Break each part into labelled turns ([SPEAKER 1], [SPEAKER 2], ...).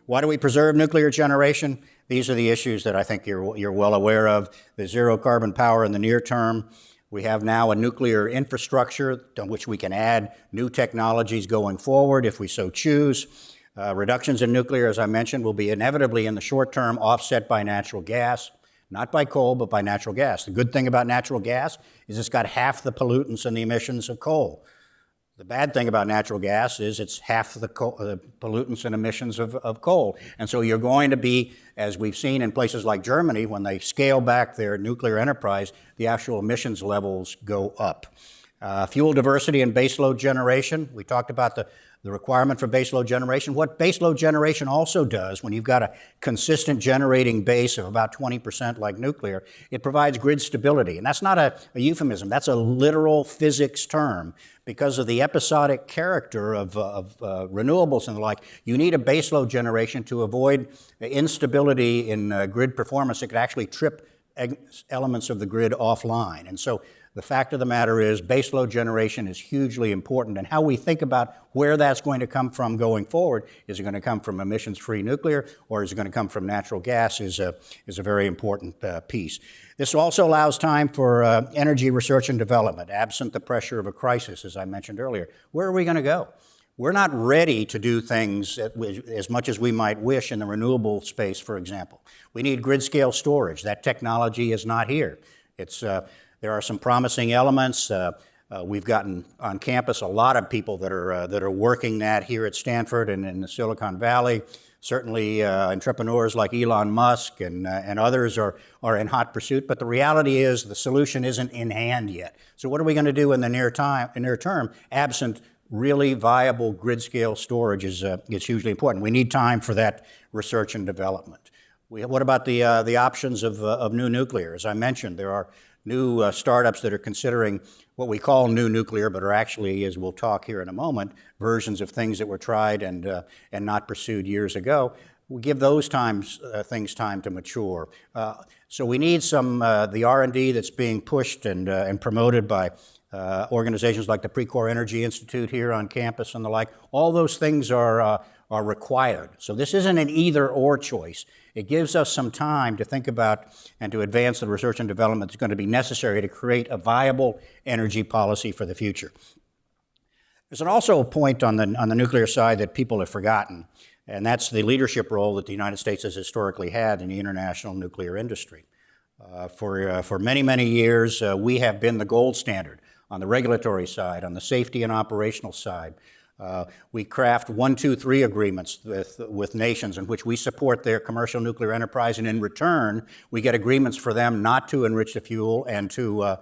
[SPEAKER 1] Why do we preserve nuclear generation? These are the issues that I think you're well aware of. The zero carbon power in the near term. We have now a nuclear infrastructure on which we can add new technologies going forward if we so choose. Reductions in nuclear, as I mentioned, will be inevitably in the short term offset by natural gas, not by coal, but by natural gas. The good thing about natural gas is it's got half the pollutants and the emissions of coal. The bad thing about natural gas is it's half the pollutants and emissions of coal. And so you're going to be, as we've seen in places like Germany, when they scale back their nuclear enterprise, the actual emissions levels go up. Fuel diversity and baseload generation. We talked about the requirement for baseload generation. What baseload generation also does, when you've got a consistent generating base of about 20% like nuclear, it provides grid stability. And that's not a euphemism. That's a literal physics term. Because of the episodic character of renewables and the like, you need a baseload generation to avoid instability in grid performance that could actually trip elements of the grid offline. And so the fact of the matter is baseload generation is hugely important, and how we think about where that's going to come from going forward, is it going to come from emissions-free nuclear or is it going to come from natural gas, is a very important piece. This also allows time for energy research and development, absent the pressure of a crisis, as I mentioned earlier. Where are we going to go? We're not ready to do things as much as we might wish in the renewable space, for example. We need grid-scale storage. That technology is not here. There are some promising elements. We've gotten on campus a lot of people that are working that here at Stanford and in the Silicon Valley. Certainly entrepreneurs like Elon Musk and others are in hot pursuit, but the reality is the solution isn't in hand yet. So what are we going to do in the near term, absent really viable grid-scale storage is hugely important. We need time for that research and development. What about the options of new nuclear? As I mentioned, there are new startups that are considering what we call new nuclear, but are actually, as we'll talk here in a moment, versions of things that were tried and not pursued years ago. We give those things time to mature. So we need the R&D that's being pushed and promoted by organizations like the Precor Energy Institute here on campus and the like. All those things are required. So this isn't an either-or choice. It gives us some time to think about and to advance the research and development that's going to be necessary to create a viable energy policy for the future. There's also a point on the nuclear side that people have forgotten, and that's the leadership role that the United States has historically had in the international nuclear industry. For many, many years, we have been the gold standard on the regulatory side, on the safety and operational side. We craft 1, 2, 3 agreements with nations in which we support their commercial nuclear enterprise, and in return, we get agreements for them not to enrich the fuel and to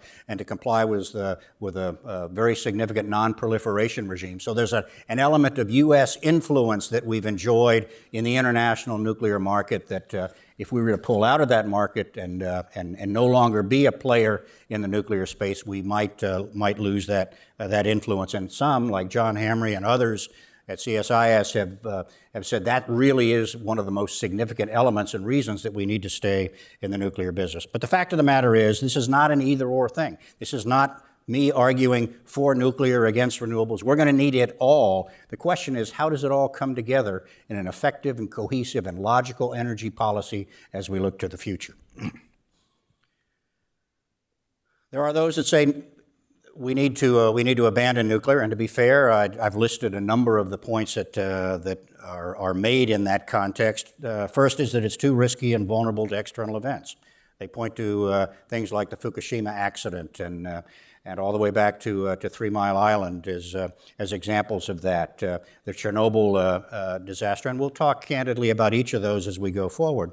[SPEAKER 1] comply with a very significant non-proliferation regime. So there's an element of U.S. influence that we've enjoyed in the international nuclear market that if we were to pull out of that market and no longer be a player in the nuclear space, we might lose that influence. And some, like John Hamre and others at CSIS, have said that really is one of the most significant elements and reasons that we need to stay in the nuclear business. But the fact of the matter is, this is not an either-or thing. This is not me arguing for nuclear against renewables. We're going to need it all. The question is, how does it all come together in an effective and cohesive and logical energy policy as we look to the future? There are those that say we need to abandon nuclear, and to be fair, I've listed a number of the points that are made in that context. First is that it's too risky and vulnerable to external events. They point to things like the Fukushima accident and all the way back to 3 Mile Island as examples of that. The Chernobyl disaster, and we'll talk candidly about each of those as we go forward.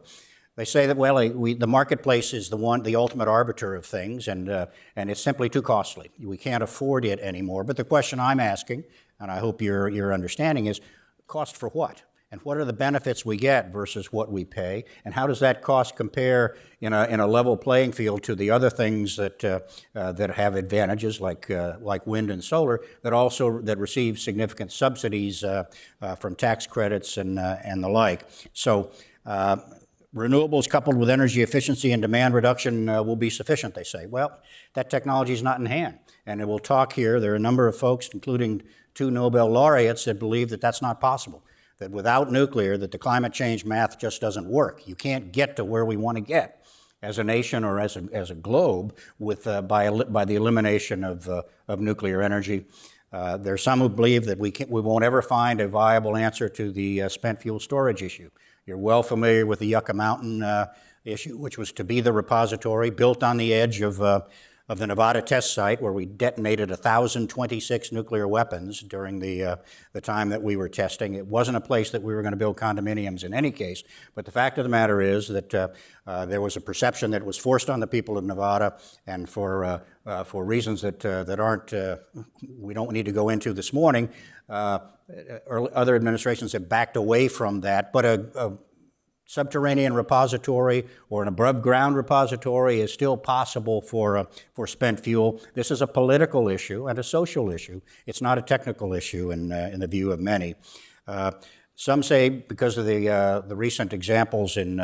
[SPEAKER 1] They say that, well, the marketplace is the ultimate arbiter of things, and it's simply too costly. We can't afford it anymore. But the question I'm asking, and I hope you're understanding, is cost for what? And what are the benefits we get versus what we pay? And how does that cost compare in a level playing field to the other things that have advantages like wind and solar that receive significant subsidies from tax credits and the like? So renewables coupled with energy efficiency and demand reduction will be sufficient, they say. Well, that technology is not in hand. And we'll talk here, there are a number of folks, including 2 Nobel laureates, that believe that that's not possible. that without nuclear, that the climate change math just doesn't work. You can't get to where we want to get as a nation or as a globe by the elimination of nuclear energy. There are some who believe that we won't ever find a viable answer to the spent fuel storage issue. You're well familiar with the Yucca Mountain issue, which was to be the repository built on the edge of the Nevada test site, where we detonated 1,026 nuclear weapons during the time that we were testing. It wasn't a place that we were going to build condominiums in any case, but the fact of the matter is that there was a perception that was forced on the people of Nevada, and for reasons that aren't we don't need to go into this morning. Other administrations have backed away from that, but a subterranean repository or an above-ground repository is still possible for spent fuel. This is a political issue and a social issue. It's not a technical issue in the view of many. Some say, because of the recent examples in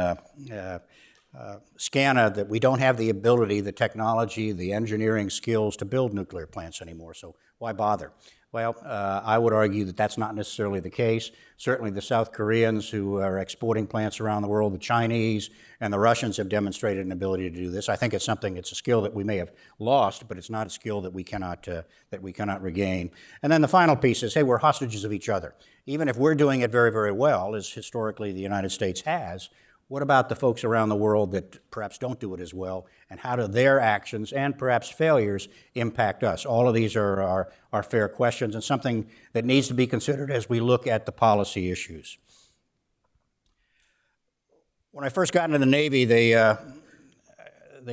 [SPEAKER 1] SCANA, that we don't have the ability, the technology, the engineering skills to build nuclear plants anymore, so why bother? Well, I would argue that that's not necessarily the case. Certainly the South Koreans, who are exporting plants around the world, the Chinese and the Russians have demonstrated an ability to do this. I think it's a skill that we may have lost, but it's not a skill that we cannot regain. And then the final piece is, hey, we're hostages of each other. Even if we're doing it very, very well, as historically the United States has, what about the folks around the world that perhaps don't do it as well, and how do their actions and perhaps failures impact us? All of these are fair questions and something that needs to be considered as we look at the policy issues. When I first got into the Navy, they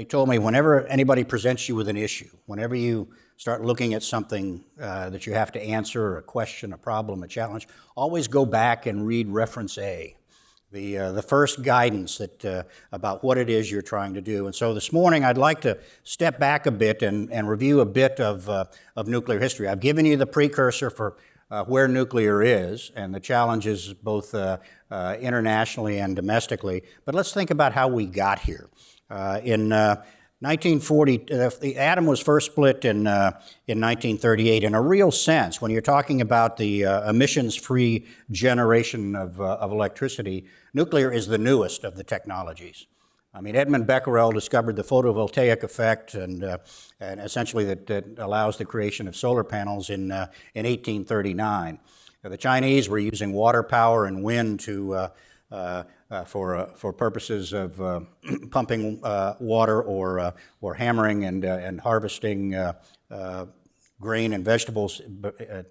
[SPEAKER 1] told me whenever anybody presents you with an issue, whenever you start looking at something that you have to answer, a question, a problem, a challenge, always go back and read reference A. The first guidance about what it is you're trying to do. And so this morning I'd like to step back a bit and review a bit of nuclear history. I've given you the precursor for where nuclear is and the challenges both internationally and domestically, but let's think about how we got here. In 1940, the atom was first split in 1938. In a real sense, when you're talking about the emissions-free generation of electricity, nuclear is the newest of the technologies. I mean, Edmund Becquerel discovered the photovoltaic effect, and essentially that allows the creation of solar panels in 1839. The Chinese were using water power and wind for purposes of pumping water or hammering and harvesting grain and vegetables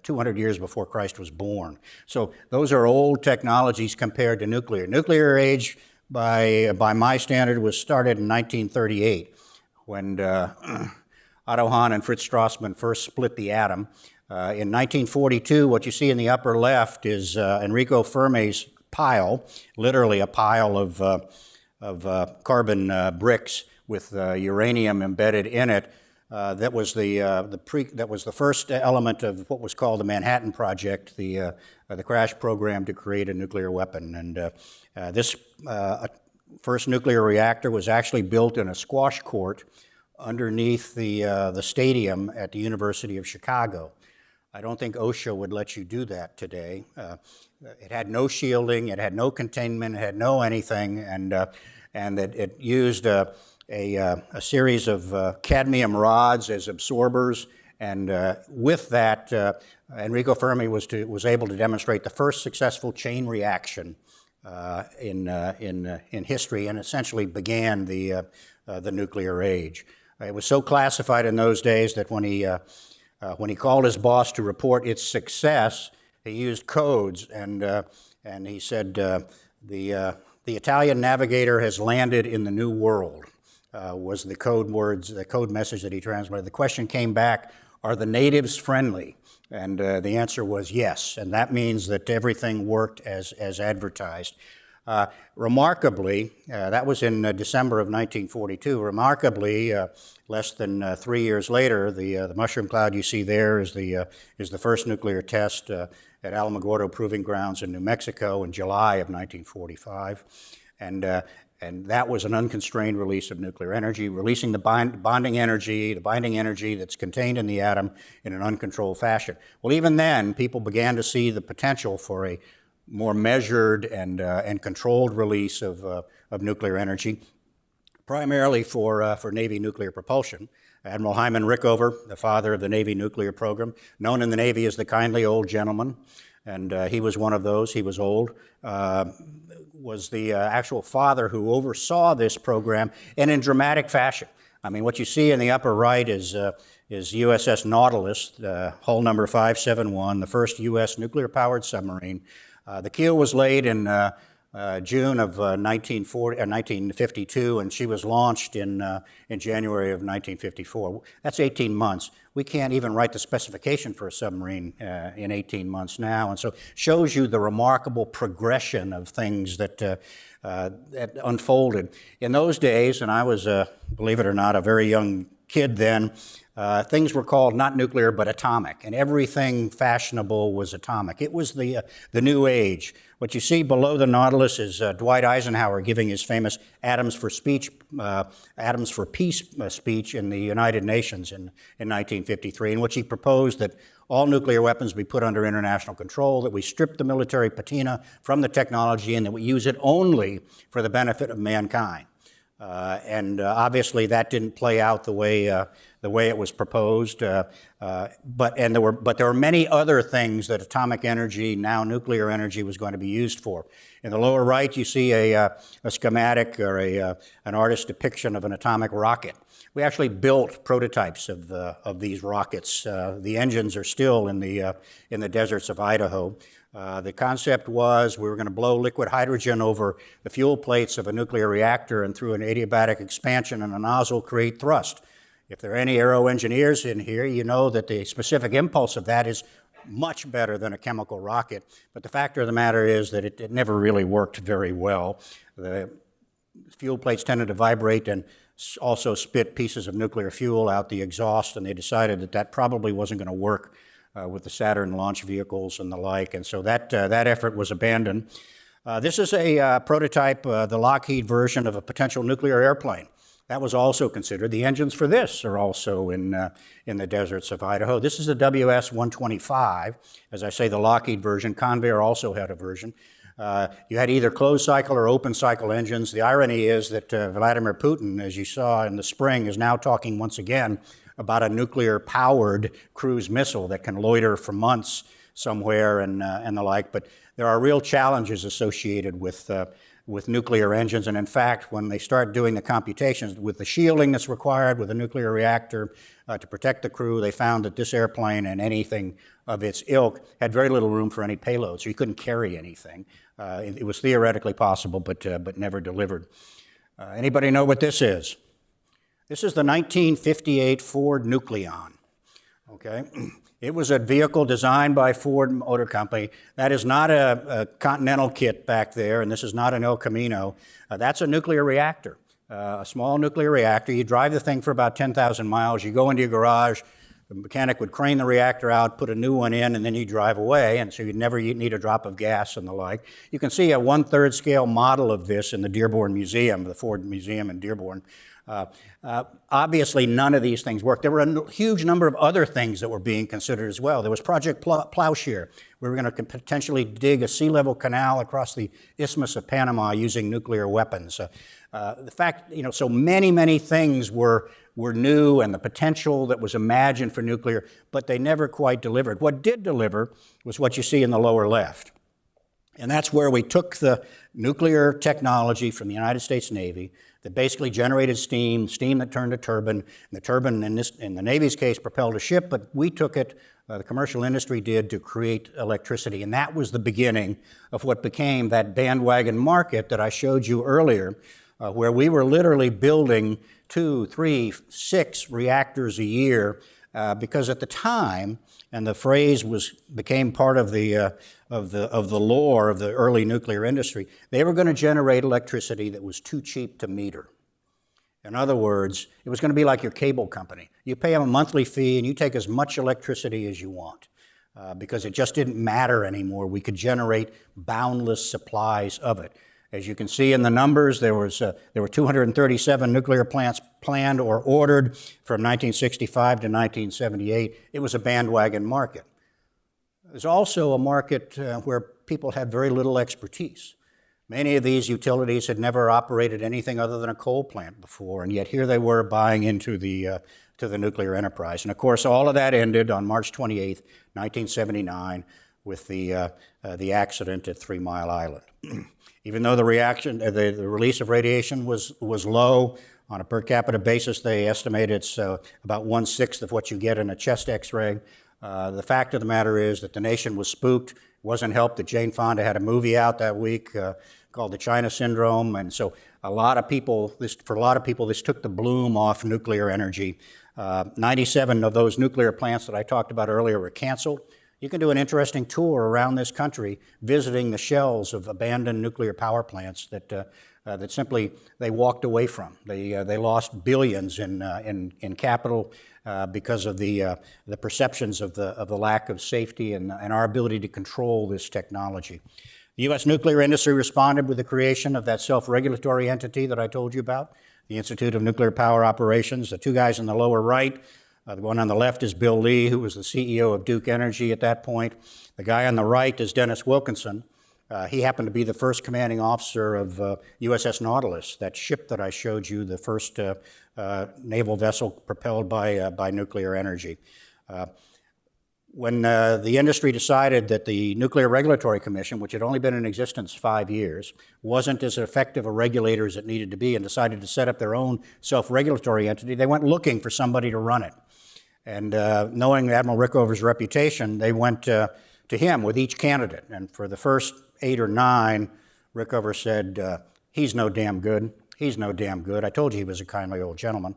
[SPEAKER 1] 200 years before Christ was born. So those are old technologies compared to nuclear. Nuclear age, by my standard, was started in 1938 when Otto Hahn and Fritz Strassmann first split the atom. In 1942, what you see in the upper left is Enrico Fermi's pile, literally a pile of carbon bricks with uranium embedded in it. That was the first element of what was called the Manhattan Project, the crash program to create a nuclear weapon. And this first nuclear reactor was actually built in a squash court underneath the stadium at the University of Chicago. I don't think OSHA would let you do that today. It had no shielding, it had no containment, it had no anything, and it used a series of cadmium rods as absorbers, and with that, Enrico Fermi was able to demonstrate the first successful chain reaction in history, and essentially began the nuclear age. It was so classified in those days that when he called his boss to report its success, he used codes, and he said, the Italian navigator has landed in the New World, was the code words, the code message that he translated. The question came back, are the natives friendly? And the answer was yes, and that means that everything worked as advertised. Remarkably, that was in December of 1942. Remarkably, less than 3 years later, the mushroom cloud you see there is the first nuclear test at Alamogordo Proving Grounds in New Mexico in July of 1945, and that was an unconstrained release of nuclear energy, releasing the binding energy that's contained in the atom in an uncontrolled fashion. Well, even then, people began to see the potential for a more measured and controlled release of nuclear energy, primarily for Navy nuclear propulsion. Admiral Hyman Rickover, the father of the Navy nuclear program, known in the Navy as the kindly old gentleman, and he was one of those. He was old. Was the actual father who oversaw this program, and in dramatic fashion. I mean, what you see in the upper right is USS Nautilus, hull number 571, the first U.S. nuclear-powered submarine. The keel was laid in June of 1952, and she was launched in January of 1954. That's 18 months. We can't even write the specification for a submarine in 18 months now, and so shows you the remarkable progression of things that unfolded. In those days, and I was, believe it or not, a very young kid then, things were called not nuclear but atomic, and everything fashionable was atomic. It was the new age. What you see below the Nautilus is Dwight Eisenhower giving his famous Atoms for Peace speech in the United Nations in 1953, in which he proposed that all nuclear weapons be put under international control, that we strip the military patina from the technology, and that we use it only for the benefit of mankind. Obviously, that didn't play out the way it was proposed. But there were many other things that atomic energy, now nuclear energy, was going to be used for. In the lower right, you see a schematic or an artist's depiction of an atomic rocket. We actually built prototypes of these rockets. The engines are still in the deserts of Idaho. The concept was we were going to blow liquid hydrogen over the fuel plates of a nuclear reactor, and through an adiabatic expansion in a nozzle create thrust. If there are any aero engineers in here, you know that the specific impulse of that is much better than a chemical rocket. But the fact of the matter is that it never really worked very well. The fuel plates tended to vibrate and also spit pieces of nuclear fuel out the exhaust, and they decided that that probably wasn't going to work with the Saturn launch vehicles and the like, and so that effort was abandoned. This is a prototype, the Lockheed version of a potential nuclear airplane. That was also considered. The engines for this are also in the deserts of Idaho. This is the WS-125. As I say, the Lockheed version. Convair also had a version. You had either closed cycle or open cycle engines. The irony is that Vladimir Putin, as you saw in the spring, is now talking once again about a nuclear-powered cruise missile that can loiter for months somewhere and the like. But there are real challenges associated with nuclear engines. And in fact, when they start doing the computations with the shielding that's required with a nuclear reactor to protect the crew, they found that this airplane and anything of its ilk had very little room for any payload, so you couldn't carry anything. It was theoretically possible, but never delivered. Anybody know what this is? This is the 1958 Ford Nucleon, okay? It was a vehicle designed by Ford Motor Company. That is not a Continental kit back there, and this is not an El Camino. That's a nuclear reactor, a small nuclear reactor. You drive the thing for about 10,000 miles. You go into your garage. The mechanic would crane the reactor out, put a new one in, and then you drive away, and so you'd never need a drop of gas and the like. You can see a 1/3 scale model of this in the Dearborn Museum, the Ford Museum in Dearborn. Obviously, none of these things worked. There were a huge number of other things that were being considered as well. There was Project Plowshare. We were going to potentially dig a sea level canal across the Isthmus of Panama using nuclear weapons. The fact, so many things were new, and the potential that was imagined for nuclear, but they never quite delivered. What did deliver was what you see in the lower left. And that's where we took the nuclear technology from the United States Navy that basically generated steam that turned a turbine. And the turbine, in the Navy's case, propelled a ship, but we took it, the commercial industry did, to create electricity. And that was the beginning of what became that bandwagon market that I showed you earlier, where we were literally building 2, 3, 6 reactors a year, because at the time, and the phrase became part of the lore of the early nuclear industry, they were going to generate electricity that was too cheap to meter. In other words, it was going to be like your cable company. You pay them a monthly fee and you take as much electricity as you want, because it just didn't matter anymore. We could generate boundless supplies of it. As you can see in the numbers, there were 237 nuclear plants planned or ordered from 1965 to 1978. It was a bandwagon market. There's also a market where people had very little expertise. Many of these utilities had never operated anything other than a coal plant before, and yet here they were buying into the nuclear enterprise. And of course, all of that ended on March 28th, 1979, with the accident at 3 Mile Island. Even though the release of radiation was low, on a per capita basis, they estimate it's about 1/6 of what you get in a chest X-ray. The fact of the matter is that the nation was spooked. It wasn't helped that Jane Fonda had a movie out that week called The China Syndrome, and so for a lot of people, this took the bloom off nuclear energy. 97 of those nuclear plants that I talked about earlier were canceled. You can do an interesting tour around this country visiting the shells of abandoned nuclear power plants that simply they walked away from. They lost billions in capital because of the perceptions of the lack of safety and our ability to control this technology. The U.S. nuclear industry responded with the creation of that self-regulatory entity that I told you about, the Institute of Nuclear Power Operations. The two guys in the lower right, the one on the left is Bill Lee, who was the CEO of Duke Energy at that point. The guy on the right is Dennis Wilkinson. He happened to be the first commanding officer of USS Nautilus, that ship that I showed you, the first naval vessel propelled by nuclear energy. When the industry decided that the Nuclear Regulatory Commission, which had only been in existence 5 years, wasn't as effective a regulator as it needed to be and decided to set up their own self-regulatory entity, they went looking for somebody to run it. And knowing Admiral Rickover's reputation, they went to him with each candidate. And for the first 8 or 9, Rickover said, he's no damn good. He's no damn good. I told you he was a kindly old gentleman.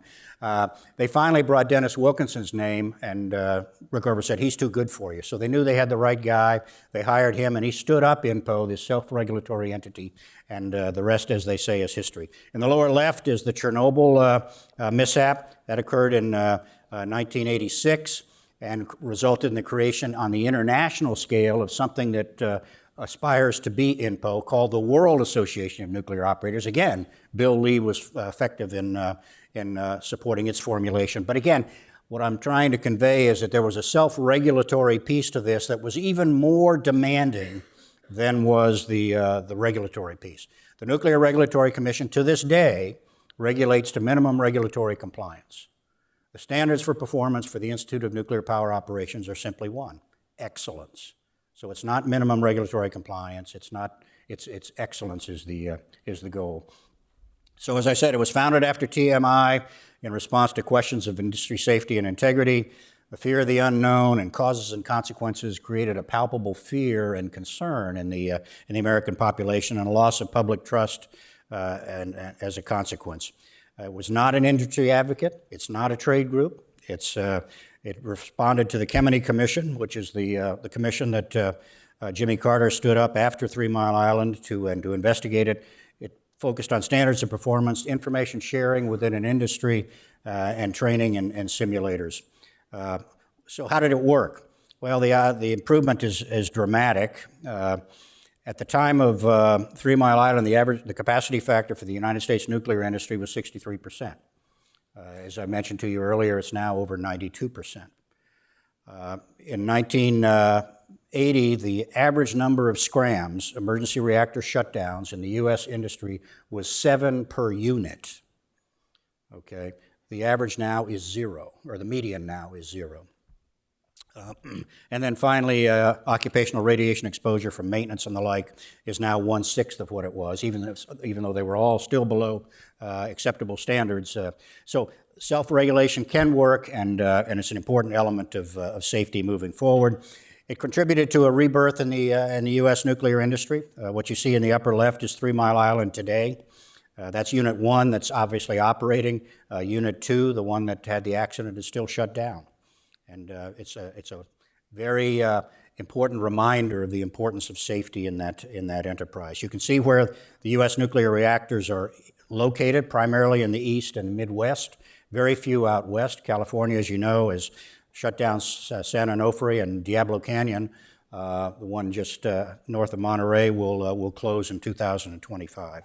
[SPEAKER 1] They finally brought Dennis Wilkinson's name, and Rickover said, he's too good for you. So they knew they had the right guy. They hired him, and he stood up INPO, this self-regulatory entity, and the rest, as they say, is history. In the lower left is the Chernobyl mishap. That occurred in 1986 and resulted in the creation on the international scale of something that aspires to be INPO, called the World Association of Nuclear Operators. Again, Bill Lee was effective in supporting its formulation. But again, what I'm trying to convey is that there was a self-regulatory piece to this that was even more demanding than was the regulatory piece. The Nuclear Regulatory Commission, to this day, regulates to minimum regulatory compliance. The standards for performance for the Institute of Nuclear Power Operations are simply one: excellence. So it's not minimum regulatory compliance. It's excellence is the goal. So as I said, it was founded after TMI in response to questions of industry safety and integrity. The fear of the unknown and causes and consequences created a palpable fear and concern in the American population, and a loss of public trust and as a consequence. It was not an industry advocate. It's not a trade group. It responded to the Kemeny Commission, which is the commission that Jimmy Carter stood up after 3 Mile Island to investigate it. It focused on standards of performance, information sharing within an industry, and training and simulators. So how did it work? Well, the improvement is dramatic. At the time of 3 Mile Island, the capacity factor for the United States nuclear industry was 63%. As I mentioned to you earlier, it's now over 92%. In 1980, the average number of SCRAMs, emergency reactor shutdowns, in the U.S. industry was 7 per unit. Okay, the average now is 0, or the median now is 0. And then finally, occupational radiation exposure from maintenance and the like is now 1/6 of what it was, even though they were all still below acceptable standards. So self-regulation can work, and it's an important element of safety moving forward. It contributed to a rebirth in the U.S. nuclear industry. What you see in the upper left is 3 Mile Island today. That's Unit 1 that's obviously operating. Unit 2, the one that had the accident, is still shut down. And it's a very important reminder of the importance of safety in that enterprise. You can see where the U.S. nuclear reactors are located, primarily in the east and Midwest. Very few out west. California, as you know, has shut down San Onofre and Diablo Canyon. The one just north of Monterey will close in 2025.